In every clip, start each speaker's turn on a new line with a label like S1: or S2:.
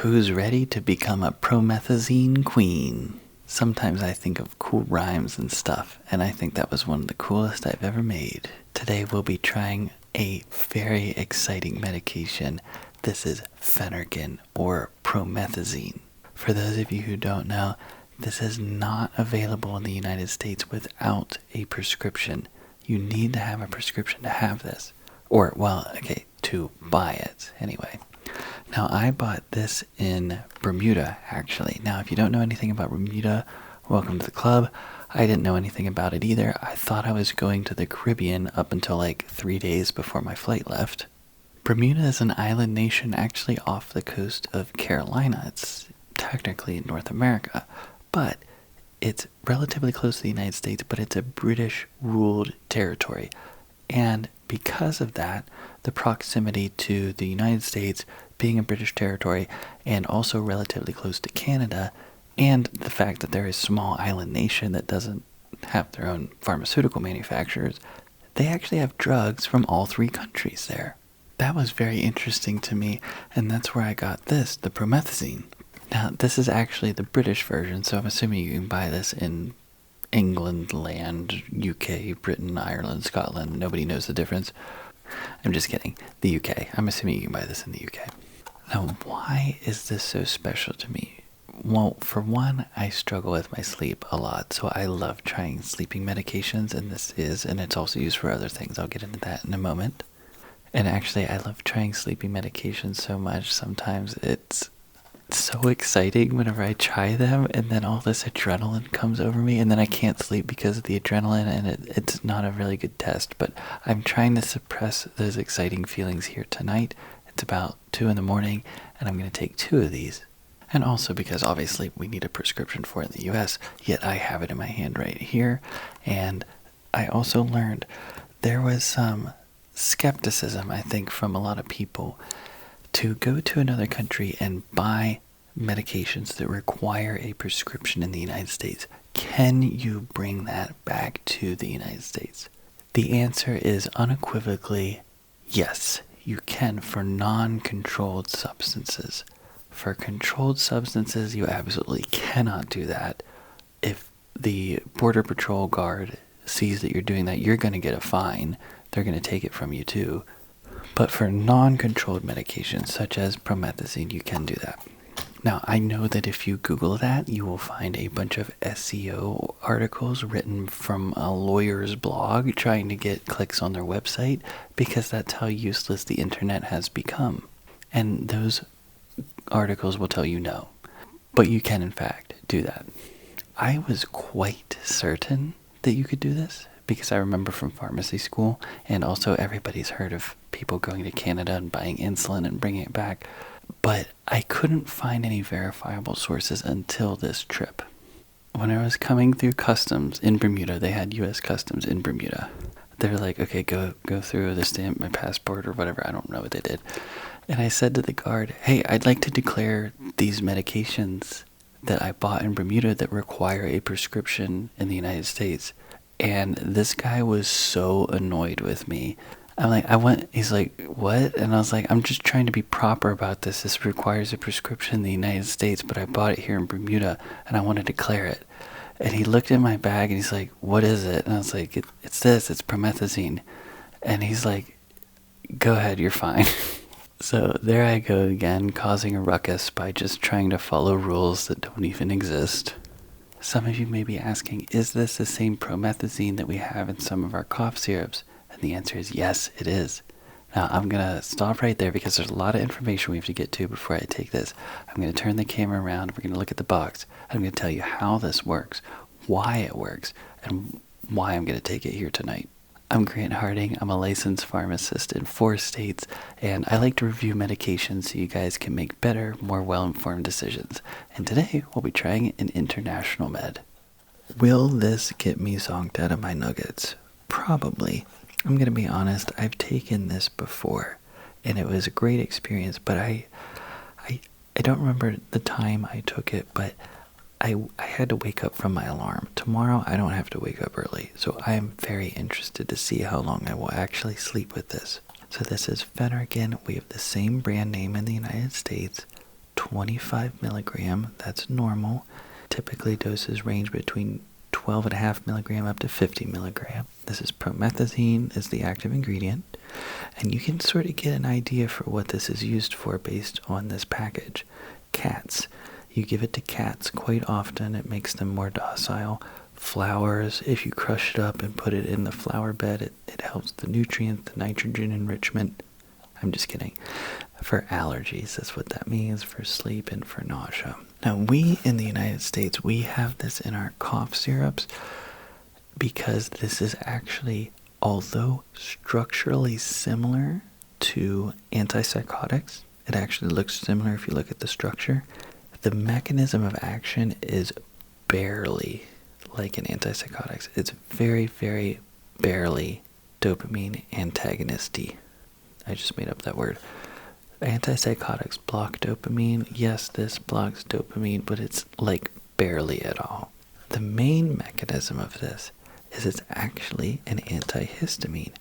S1: Who's ready to become a promethazine queen? Sometimes I think of cool rhymes and stuff, and I think that was one of the coolest I've ever made. Today we'll be trying a very exciting medication. This is Phenergan, or promethazine. For those of you who don't know, this is not available in the United States without a prescription. You need to have a prescription to have this. Or, well, okay, to buy it, anyway. Now, I bought this in Bermuda, actually. Now, if you don't know anything about Bermuda, welcome to the club. I didn't know anything about it either. I thought I was going to the Caribbean up until like 3 days before my flight left. Bermuda is an island nation actually off the coast of Carolina. It's technically in North America, but it's relatively close to the United States, but it's a British-ruled territory. And because of that, the proximity to the United States being a British territory and also relatively close to Canada, and the fact that they're a small island nation that doesn't have their own pharmaceutical manufacturers, they actually have drugs from all three countries there. That was very interesting to me, and that's where I got this, the promethazine. Now, this is actually the British version, so I'm assuming you can buy this in England, land, UK, Britain, Ireland, Scotland. Nobody knows the difference. I'm just kidding. The UK. I'm assuming you can buy this in the UK. Now, why is this so special to me? Well, for one, I struggle with my sleep a lot, so I love trying sleeping medications, and it's also used for other things. I'll get into that in a moment. And actually, I love trying sleeping medications so much. Sometimes it's so exciting whenever I try them, and then all this adrenaline comes over me, and then I can't sleep because of the adrenaline, and it's not a really good test. But I'm trying to suppress those exciting feelings here tonight. It's about 2 in the morning, and I'm going to take 2 of these. And also because obviously we need a prescription for it in the US, yet I have it in my hand right here. And I also learned there was some skepticism, I think, from a lot of people to go to another country and buy medications that require a prescription in the United States. Can you bring that back to the United States? The answer is unequivocally yes, you can for non-controlled substances. For controlled substances, you absolutely cannot do that. If the Border Patrol guard sees that you're doing that, you're going to get a fine. They're going to take it from you too. But for non-controlled medications, such as promethazine, you can do that. Now, I know that if you Google that, you will find a bunch of SEO articles written from a lawyer's blog trying to get clicks on their website, because that's how useless the internet has become. And those articles will tell you no. But you can, in fact, do that. I was quite certain that you could do this, because I remember from pharmacy school, and also everybody's heard of people going to Canada and buying insulin and bringing it back. But I couldn't find any verifiable sources until this trip. When I was coming through customs in Bermuda, they had U.S. customs in Bermuda. They're like, okay, go through the stamp my passport or whatever. I don't know what they did. And I said to the guard, hey, I'd like to declare these medications that I bought in Bermuda that require a prescription in the United States. And this guy was so annoyed with me. I'm like, he's like, what? And I was like, I'm just trying to be proper about this. This requires a prescription in the United States, but I bought it here in Bermuda, and I want to declare it. And he looked at my bag, and he's like, what is it? And I was like, it's this, it's promethazine. And he's like, go ahead, you're fine. So there I go again, causing a ruckus by just trying to follow rules that don't even exist. Some of you may be asking, is this the same promethazine that we have in some of our cough syrups? And the answer is yes, it is. Now, I'm going to stop right there because there's a lot of information we have to get to before I take this. I'm going to turn the camera around, we're going to look at the box, and I'm going to tell you how this works, why it works, and why I'm going to take it here tonight. I'm Grant Harding. I'm a licensed pharmacist in 4 states, and I like to review medications so you guys can make better, more well-informed decisions. And today, we'll be trying an international med. Will this get me zonked out of my nuggets? Probably. I'm going to be honest, I've taken this before, and it was a great experience, but I don't remember the time I took it, but I had to wake up from my alarm. Tomorrow, I don't have to wake up early, so I am very interested to see how long I will actually sleep with this. So this is Phenergan. We have the same brand name in the United States, 25 milligram. That's normal. Typically doses range between 12.5 milligram up to 50 milligram. This is promethazine is the active ingredient, and you can sort of get an idea for what this is used for based on this package. Cats. You give it to cats quite often. It makes them more docile. Flowers, if you crush it up and put it in the flower bed, it helps the nutrients, the nitrogen enrichment. I'm just kidding. For allergies, that's what that means, for sleep and for nausea. Now, we in the United States, we have this in our cough syrups because this is actually, although structurally similar to antipsychotics, it actually looks similar if you look at the structure. The mechanism of action is barely like an antipsychotics. It's very, very barely dopamine antagonisty. I just made up that word. Antipsychotics block dopamine. Yes, this blocks dopamine, but it's like barely at all. The main mechanism of this is it's actually an antihistamine.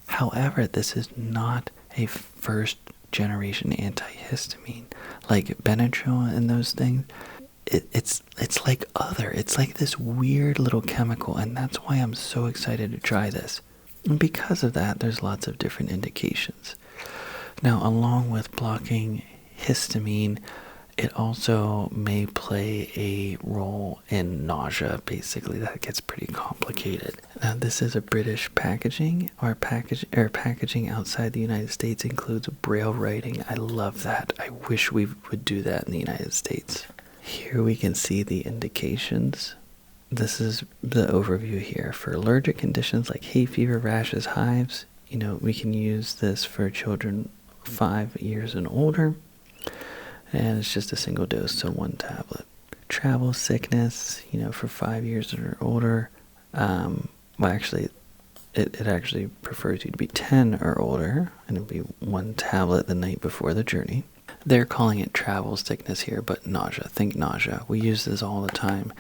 S1: However, this is not a first generation antihistamine like Benadryl and those things. It's like it's like this weird little chemical, and that's why I'm so excited to try this. And because of that, there's lots of different indications. Now, along with blocking histamine, it also may play a role in nausea. Basically, that gets pretty complicated. Now, this is a British packaging. Our packaging outside the United States includes braille writing. I love that. I wish we would do that in the United States. Here we can see the indications. This is the overview here. For allergic conditions like hay fever, rashes, hives, we can use this for children 5 years and older. And it's just a single dose, so 1 tablet. Travel sickness, for 5 years or older. Actually, it actually prefers you to be 10 or older, and it'll be 1 tablet the night before the journey. They're calling it travel sickness here, but nausea. Think nausea. We use this all the time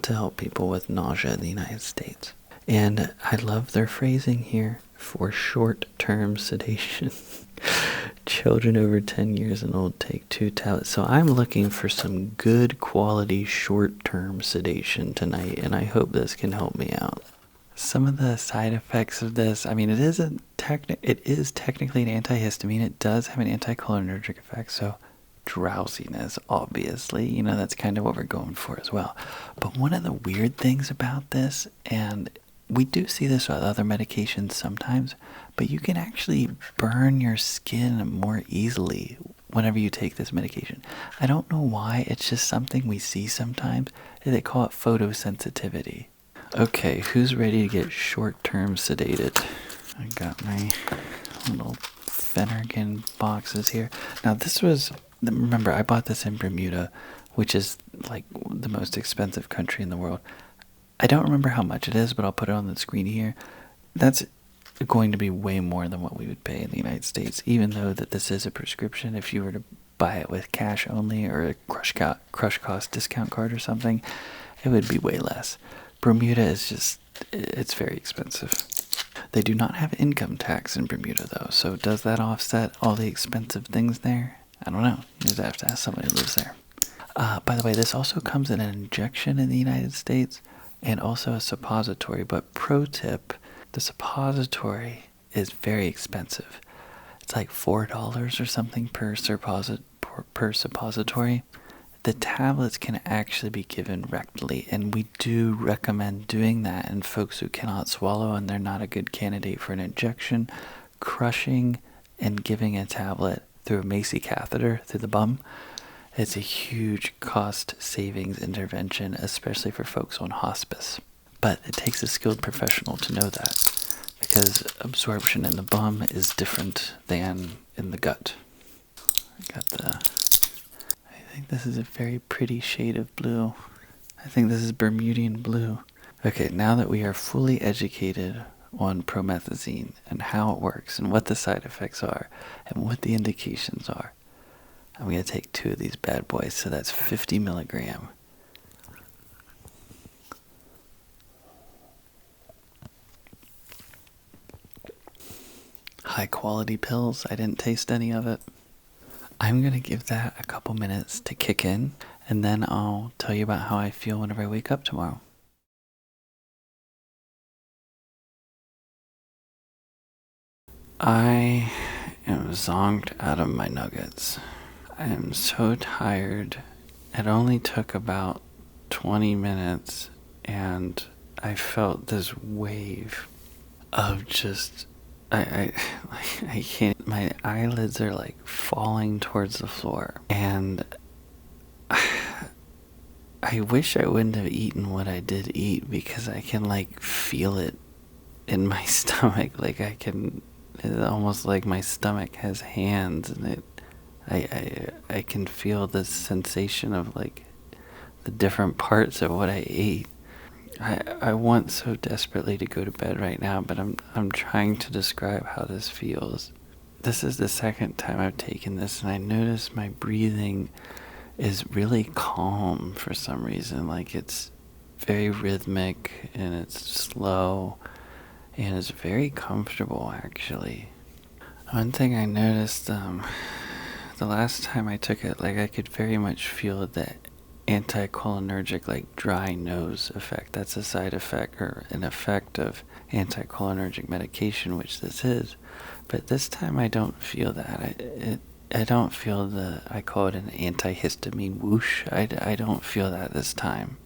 S1: to help people with nausea in the United States. And I love their phrasing here, for short-term sedation. Children over 10 years and old take 2 tablets. So I'm looking for some good quality short-term sedation tonight, and I hope this can help me out. Some of the side effects of this, it is technically an antihistamine. It does have an anticholinergic effect, so drowsiness, obviously, that's kind of what we're going for as well. But one of the weird things about this, and we do see this with other medications sometimes, but you can actually burn your skin more easily whenever you take this medication. I don't know why, it's just something we see sometimes. They call it photosensitivity. Okay, who's ready to get short-term sedated? I got my little Phenergan boxes here. Now remember, I bought this in Bermuda, which is like the most expensive country in the world. I don't remember how much it is, but I'll put it on the screen here. That's going to be way more than what we would pay in the United States, even though that this is a prescription. If you were to buy it with cash only or a crush cost discount card or something, it would be way less. Bermuda is it's very expensive. They do not have income tax in Bermuda, though, so does that offset all the expensive things there? I don't know. You just have to ask somebody who lives there. By the way, this also comes in an injection in the United States and also a suppository, but pro tip, the suppository is very expensive. It's like $4 or something per suppository. The tablets can actually be given rectally, and we do recommend doing that in folks who cannot swallow and they're not a good candidate for an injection. Crushing and giving a tablet through a Macy catheter through the bum, it's a huge cost savings intervention, especially for folks on hospice. But it takes a skilled professional to know that, because absorption in the bum is different than in the gut. I think this is a very pretty shade of blue. I think this is Bermudian blue. Okay, now that we are fully educated on promethazine and how it works and what the side effects are and what the indications are, I'm going to take 2 of these bad boys, so that's 50 milligram. High quality pills. I didn't taste any of it. I'm going to give that a couple minutes to kick in, and then I'll tell you about how I feel whenever I wake up tomorrow. I am zonked out of my nuggets. I am so tired. It only took about 20 minutes, and I felt this wave of just I can't. My eyelids are like falling towards the floor, and I wish I wouldn't have eaten what I did eat, because I can like feel it in my stomach. Like it's almost like my stomach has hands, and I can feel the sensation of like the different parts of what I ate. I want so desperately to go to bed right now, but I'm trying to describe how this feels. This is the second time I've taken this, and I notice my breathing is really calm for some reason. Like, it's very rhythmic, and it's slow, and it's very comfortable, actually. One thing I noticed, the last time I took it, like, I could very much feel the anticholinergic, like, dry nose effect. That's a side effect, or an effect of anticholinergic medication, which this is. But this time I don't feel that. I don't feel I call it an antihistamine whoosh. I don't feel that this time.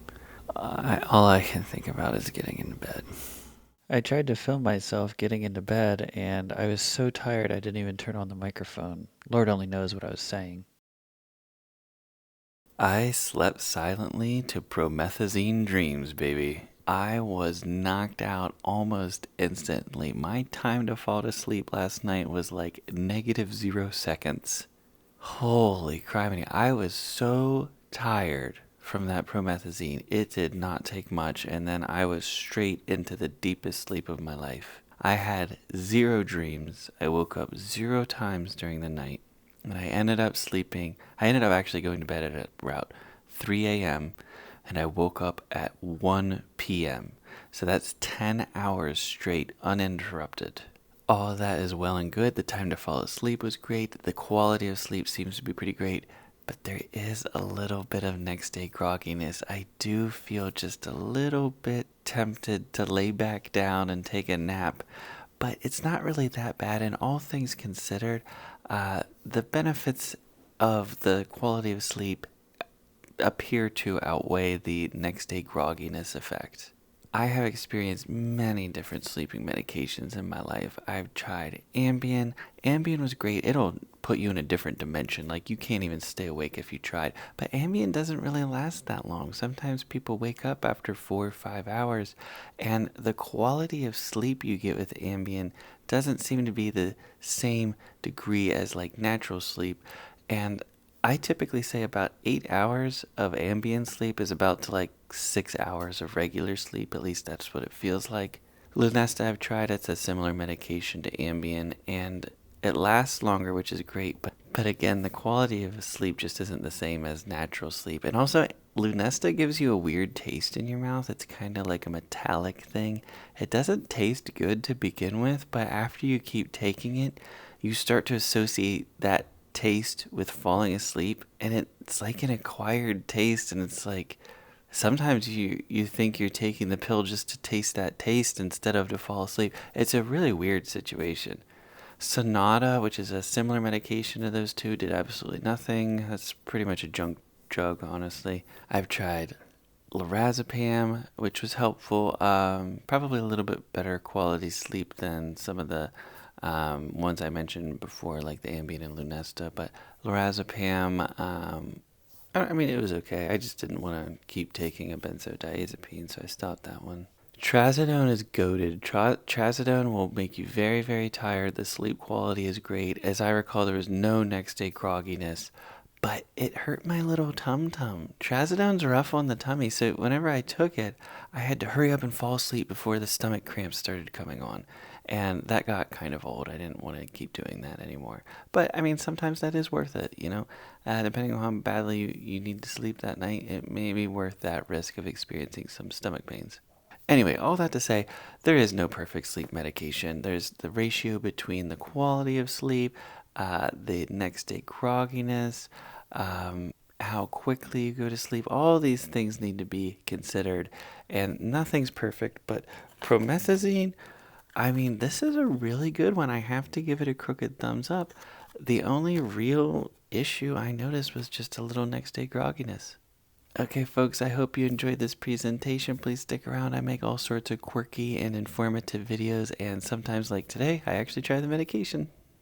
S1: All I can think about is getting into bed. I tried to film myself getting into bed, and I was so tired I didn't even turn on the microphone. Lord only knows what I was saying. I slept silently to promethazine dreams, baby. I was knocked out almost instantly. My time to fall to sleep last night was like -0 seconds. Holy criminy. I was so tired from that promethazine. It did not take much, and then I was straight into the deepest sleep of my life. I had 0 dreams. I woke up 0 times during the night. And I ended up actually going to bed at about 3 a.m. and I woke up at 1 p.m. So that's 10 hours straight, uninterrupted. All that is well and good. The time to fall asleep was great. The quality of sleep seems to be pretty great. But there is a little bit of next day grogginess. I do feel just a little bit tempted to lay back down and take a nap. But it's not really that bad. And all things considered, the benefits of the quality of sleep appear to outweigh the next day grogginess effect. I have experienced many different sleeping medications in my life. I've tried Ambien. Ambien was great. It'll put you in a different dimension. Like, you can't even stay awake if you tried. But Ambien doesn't really last that long. Sometimes people wake up after 4 or 5 hours, and the quality of sleep you get with Ambien doesn't seem to be the same degree as like natural sleep. And I typically say about 8 hours of ambient sleep is about to like 6 hours of regular sleep. At least that's what it feels like. Lunesta I've tried. It's a similar medication to Ambien, and it lasts longer, which is great. But again, the quality of sleep just isn't the same as natural sleep. And also, Lunesta gives you a weird taste in your mouth. It's kind of like a metallic thing. It doesn't taste good to begin with, but after you keep taking it, you start to associate that taste with falling asleep, and it's like an acquired taste. And it's like, sometimes you think you're taking the pill just to taste that taste instead of to fall asleep. It's a really weird situation. Sonata, which is a similar medication to those two, did absolutely nothing. That's pretty much a junk drug, honestly. I've tried lorazepam, which was helpful. Probably a little bit better quality sleep than some of the ones I mentioned before, like the Ambien and Lunesta. But lorazepam, I mean, it was okay. I just didn't want to keep taking a benzodiazepine, so I stopped that one. Trazodone is goated. Trazodone will make you very, very tired. The sleep quality is great. As I recall, there was no next day grogginess, but it hurt my little tum-tum. Trazodone's rough on the tummy, so whenever I took it, I had to hurry up and fall asleep before the stomach cramps started coming on. And that got kind of old. I didn't want to keep doing that anymore. But, I mean, sometimes that is worth it, you know? Depending on how badly you need to sleep that night, it may be worth that risk of experiencing some stomach pains. Anyway, all that to say, there is no perfect sleep medication. There's the ratio between the quality of sleep, the next day grogginess, how quickly you go to sleep. All these things need to be considered, and nothing's perfect, but promethazine, I mean, this is a really good one. I have to give it a crooked thumbs up. The only real issue I noticed was just a little next day grogginess. Okay, folks, I hope you enjoyed this presentation. Please stick around. I make all sorts of quirky and informative videos, and sometimes, like today, I actually try the medication.